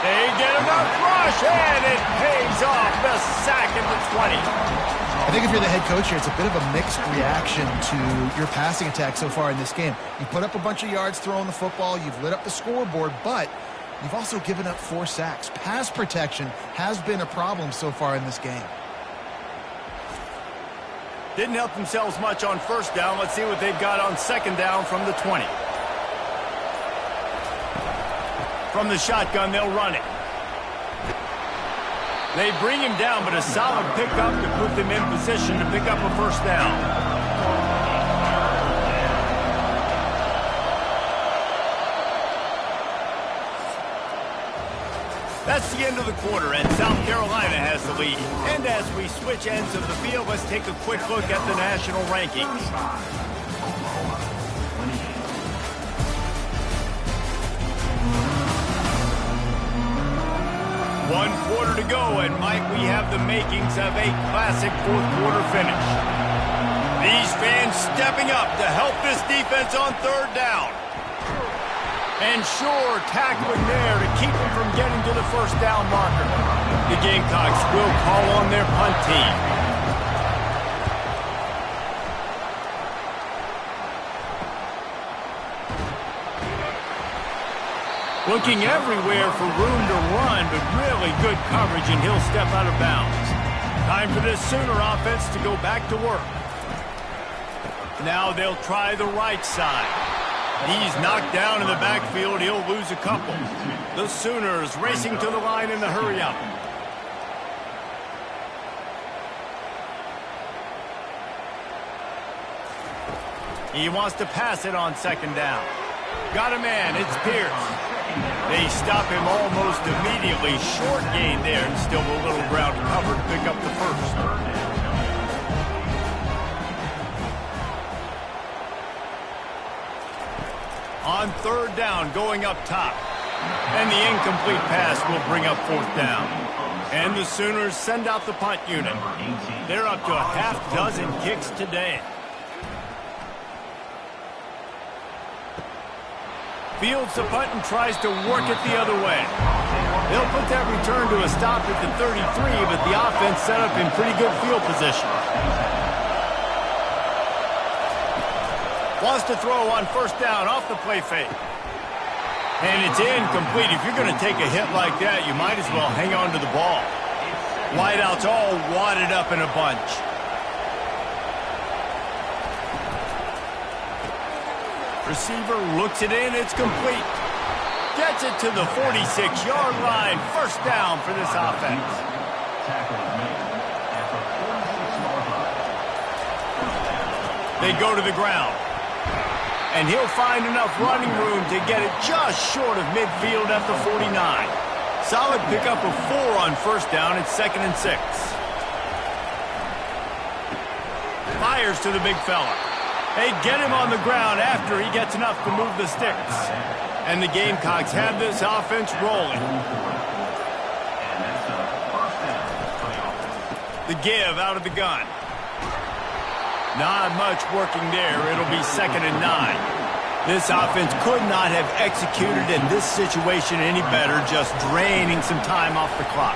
They get enough rush, and it pays off. The sack at the 20. I think if you're the head coach here, it's a bit of a mixed reaction to your passing attack so far in this game. You put up a bunch of yards throwing the football, you've lit up the scoreboard, but you've also given up 4 sacks. Pass protection has been a problem so far in this game. Didn't help themselves much on first down. Let's see what they've got on second down from the 20. From the shotgun, they'll run it. They bring him down, but a solid pickup to put them in position to pick up a first down. That's the end of the quarter, and South Carolina has the lead. And as we switch ends of the field, let's take a quick look at the national rankings. One quarter to go, and Mike, we have the makings of a classic fourth-quarter finish. These fans stepping up to help this defense on third down. And sure, tackling there to keep them from getting to the first down marker. The Gamecocks will call on their punt team. Looking everywhere for room to run, but really good coverage, and he'll step out of bounds. Time for this Sooner offense to go back to work. Now they'll try the right side. He's knocked down in the backfield. He'll lose a couple. The Sooners racing to the line in the hurry-up. He wants to pass it on second down. Got a man. It's Pierce. They stop him almost immediately. Short gain there, and still a little ground covered to pick up the first. On third down, going up top. And the incomplete pass will bring up fourth down. And the Sooners send out the punt unit. They're up to a half dozen kicks today. Fields the punt and tries to work it the other way. They'll put that return to a stop at the 33, but the offense set up in pretty good field position. Wants to throw on first down off the play fake. And it's incomplete. If you're going to take a hit like that, you might as well hang on to the ball. Wideouts all wadded up in a bunch. Receiver looks it in. It's complete. Gets it to the 46-yard line. First down for this offense. They go to the ground. And he'll find enough running room to get it just short of midfield at the 49. Solid pickup of 4 on first down. It's 2nd and 6. Fires to the big fella. They get him on the ground after he gets enough to move the sticks. And the Gamecocks have this offense rolling. The give out of the gun. Not much working there. It'll be 2nd and 9. This offense could not have executed in this situation any better, just draining some time off the clock.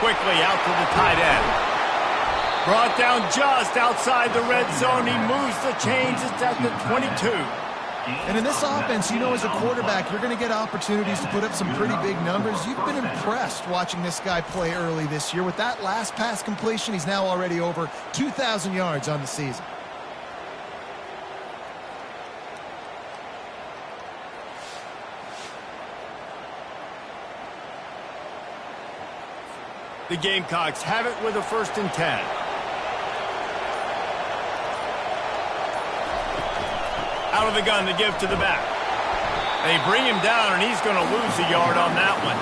Quickly out to the tight end. Brought down just outside the red zone. He moves the chains. It's at the 22. And in this offense, you know, as a quarterback, you're going to get opportunities to put up some pretty big numbers. You've been impressed watching this guy play early this year. With that last pass completion, he's now already over 2,000 yards on the season. The Gamecocks have it with a 1st and 10. Out of the gun to give to the back. They bring him down, and he's going to lose a yard on that one.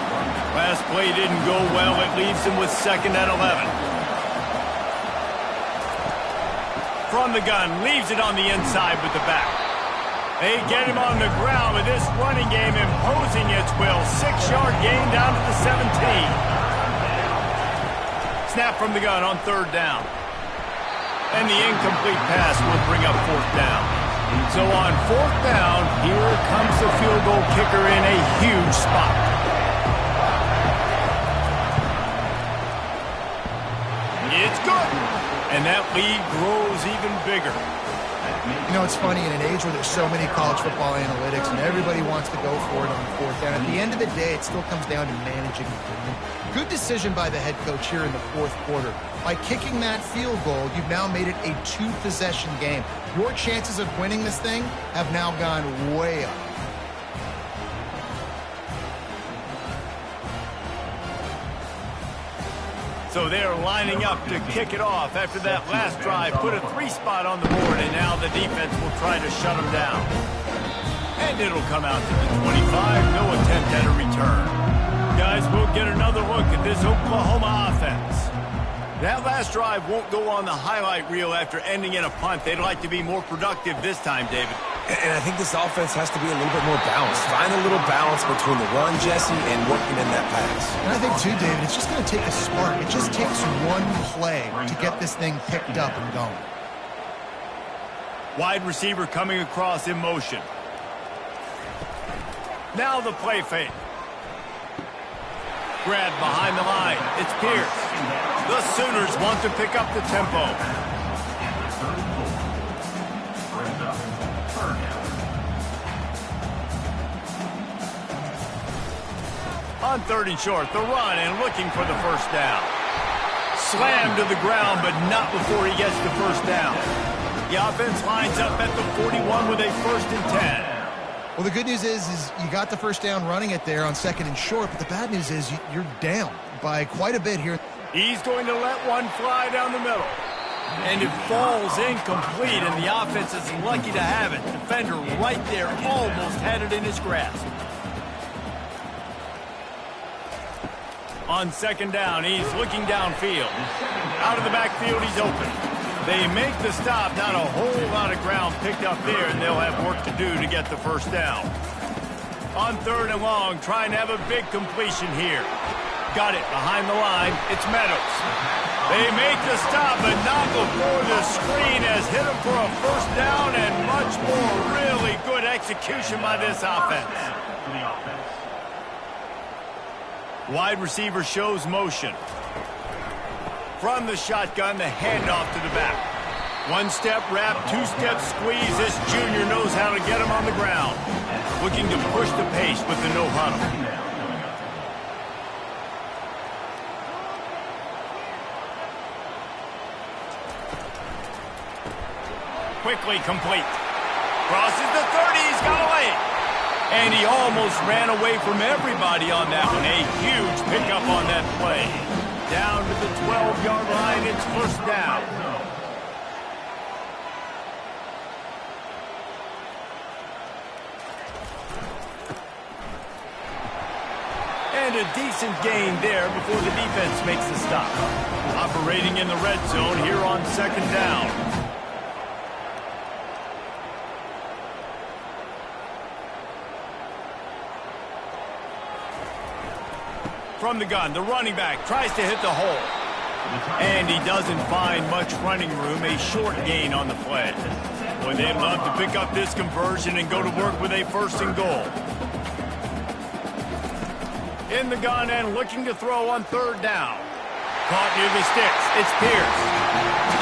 Last play didn't go well. It leaves him with 2nd and 11. From the gun, leaves it on the inside with the back. They get him on the ground with this running game imposing its will. 6-yard gain down to the 17. Snap from the gun on 3rd down. And the incomplete pass will bring up 4th down. So on 4th down, here comes the field goal kicker in a huge spot. It's good. And that lead grows even bigger. You know, it's funny, in an age where there's so many college football analytics and everybody wants to go for it on 4th down, at the end of the day, it still comes down to managing the game. Good decision by the head coach here in the 4th quarter. By kicking that field goal, you've now made it a 2-possession game. Your chances of winning this thing have now gone way up. So they're lining up to kick it off after that last drive. Put a 3-spot on the board, and now the defense will try to shut them down. And it'll come out to the 25. No attempt at a return. Guys, we'll get another look at this Oklahoma offense. That last drive won't go on the highlight reel after ending in a punt. They'd like to be more productive this time, David. And I think this offense has to be a little bit more balanced. Find a little balance between the run, Jesse, and working in that pass. And I think, too, David, it's just going to take a spark. It just takes one play to get this thing picked up and going. Wide receiver coming across in motion. Now the play fake. Grab behind the line. It's Pierce. The Sooners want to pick up the tempo. On 3rd and short, the run and looking for the 1st down. Slammed to the ground, but not before he gets the 1st down. The offense lines up at the 41 with a 1st and 10. Well, the good news is you got the 1st down running it there on 2nd and short, but the bad news is you're down by quite a bit here. He's going to let one fly down the middle. And it falls incomplete, and the offense is lucky to have it. Defender right there almost had it in his grasp. On 2nd down, he's looking downfield. Out of the backfield, he's open. They make the stop, not a whole lot of ground picked up there, and they'll have work to do to get the 1st down. On 3rd and long, trying to have a big completion here. Got it behind the line. It's Meadows. They make the stop, but not before the screen has hit him for a 1st down and much more. Really good execution by this offense. Wide receiver shows motion. From the shotgun, the handoff to the back. 1-step wrap, 2-step squeeze. This junior knows how to get him on the ground. Looking to push the pace with the no huddle. Quickly complete. Crosses the 30, he's got a lane. And he almost ran away from everybody on that one. A huge pickup on that play. Down to the 12-yard line, it's 1st down. And a decent gain there before the defense makes the stop. Operating in the red zone here on 2nd down. From the gun, the running back tries to hit the hole. And he doesn't find much running room, a short gain on the play. Boy, they'd love to pick up this conversion and go to work with a 1st and goal. In the gun and looking to throw on 3rd down. Caught near the sticks. It's Pierce.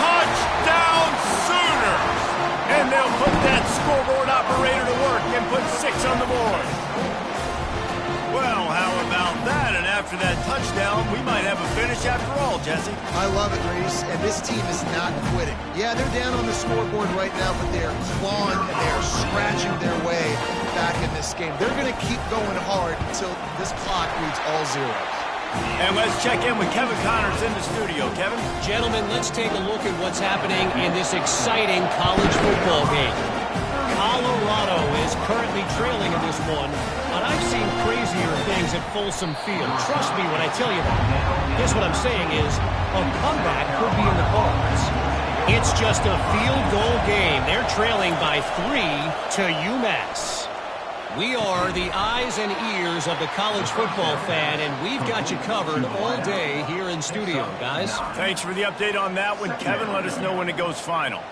Touchdown Sooners! And they'll put that scoreboard operator to work and put 6 on the board. Well, how about that? And after that touchdown, we might have a finish after all, Jesse. I love it, Reese, and this team is not quitting. Yeah, they're down on the scoreboard right now, but they are clawing and they are scratching their way back in this game. They're going to keep going hard until this clock reads all zeros. And let's check in with Kevin Connors in the studio. Kevin? Gentlemen, let's take a look at what's happening in this exciting college football game. Colorado is currently trailing in this one, but I've seen crazier things things at Folsom Field. Trust me when I tell you that. Guess what I'm saying is a comeback could be in the cards. It's just a field goal game. They're trailing by 3 to UMass. We are the eyes and ears of the college football fan, and we've got you covered all day here in studio, guys. Thanks for the update on that one, Kevin. Let us know when it goes final.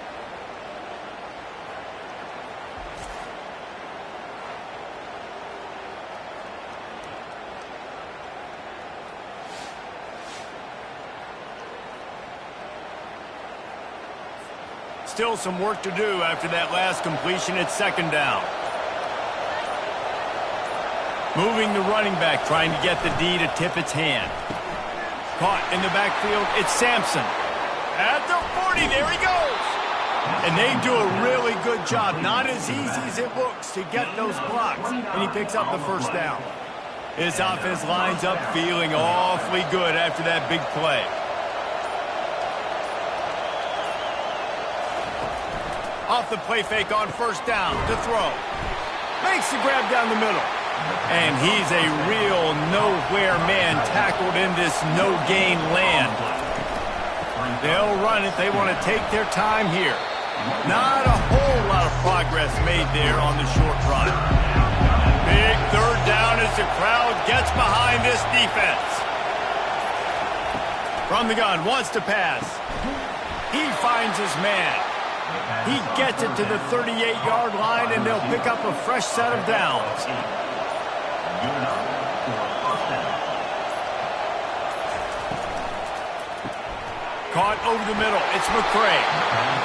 Still some work to do after that last completion at second down. Moving the running back, trying to get the D to tip its hand. Caught in the backfield, it's Sampson. At the 40, there he goes. And they do a really good job, not as easy as it looks, to get those blocks. And he picks up the first down. His offense lines up feeling awfully good after that big play. Off the play fake on first down to throw. Makes the grab down the middle. And he's a real nowhere man tackled in this no-gain land. They'll run it. They want to take their time here. Not a whole lot of progress made there on the short run. Big third down as the crowd gets behind this defense. From the gun, wants to pass. He finds his man. He gets it to the 38-yard line, and they'll pick up a fresh set of downs. Caught over the middle. It's McCray.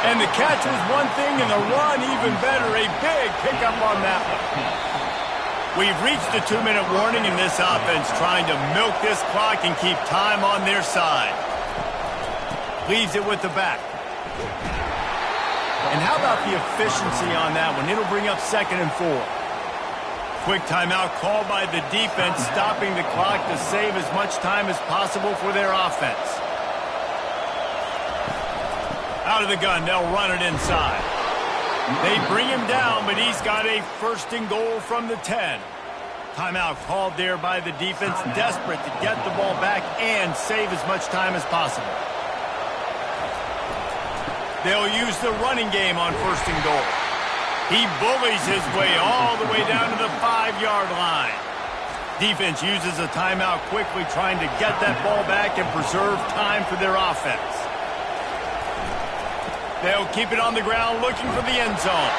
And the catch was one thing, and the run even better. A big pickup on that one. We've reached the 2-minute warning in this offense, trying to milk this clock and keep time on their side. Leaves it with the back. And how about the efficiency on that one? It'll bring up 2nd and 4. Quick timeout called by the defense, stopping the clock to save as much time as possible for their offense. Out of the gun, they'll run it inside. They bring him down, but he's got a 1st and goal from the 10. Timeout called there by the defense, desperate to get the ball back and save as much time as possible. They'll use the running game on 1st and goal. He bullies his way all the way down to the 5-yard line. Defense uses a timeout quickly, trying to get that ball back and preserve time for their offense. They'll keep it on the ground, looking for the end zone.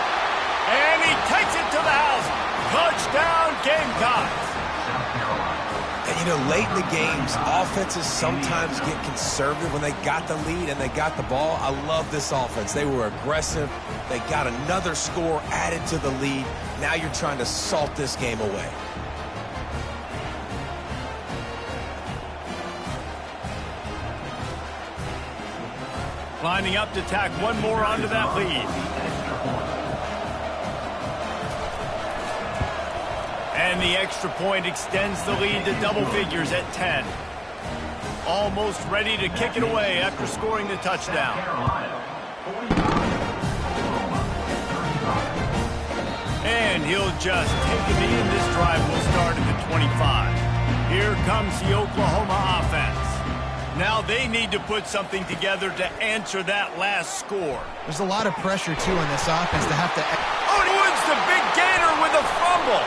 And he takes it to the house. Touchdown, Gamecocks. And, you know, late in the games, offenses sometimes get conservative when they got the lead and they got the ball. I love this offense. They were aggressive. They got another score added to the lead. Now you're trying to salt this game away. Lining up to tack one more onto that lead. And the extra point extends the lead to double figures at 10. Almost ready to kick it away after scoring the touchdown. And he'll just take a knee, and this drive will start at the 25. Here comes the Oklahoma offense. Now they need to put something together to answer that last score. There's a lot of pressure, too, on this offense to have to... Oh, he wins the big gainer with a fumble.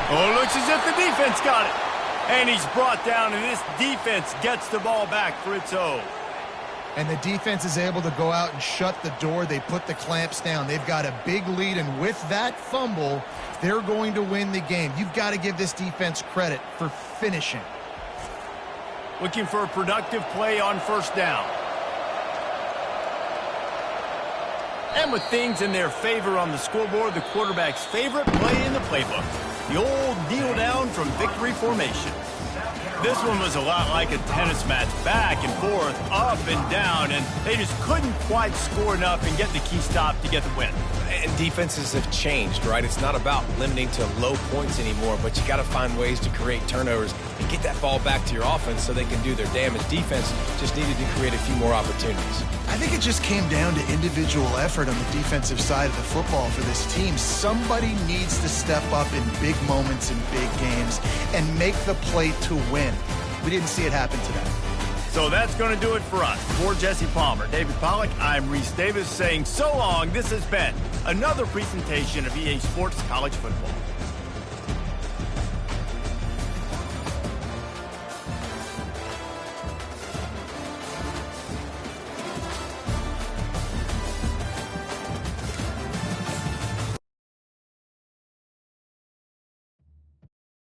Oh, it looks as if the defense got it. And he's brought down, and this defense gets the ball back for its own. And the defense is able to go out and shut the door. They put the clamps down. They've got a big lead, and with that fumble, they're going to win the game. You've got to give this defense credit for finishing. Looking for a productive play on 1st down. And with things in their favor on the scoreboard, the quarterback's favorite play in the playbook. The old kneel down from victory formation. This one was a lot like a tennis match, back and forth, up and down, and they just couldn't quite score enough and get the key stop to get the win. And defenses have changed, right? It's not about limiting to low points anymore, but you got to find ways to create turnovers and get that ball back to your offense so they can do their damage. Defense just needed to create a few more opportunities. I think it just came down to individual effort on the defensive side of the football for this team. Somebody needs to step up in big moments in big games, and make the play to win. We didn't see it happen today. So that's going to do it for us. For Jesse Palmer, David Pollack, I'm Reese Davis saying so long. This has been another presentation of EA Sports College Football.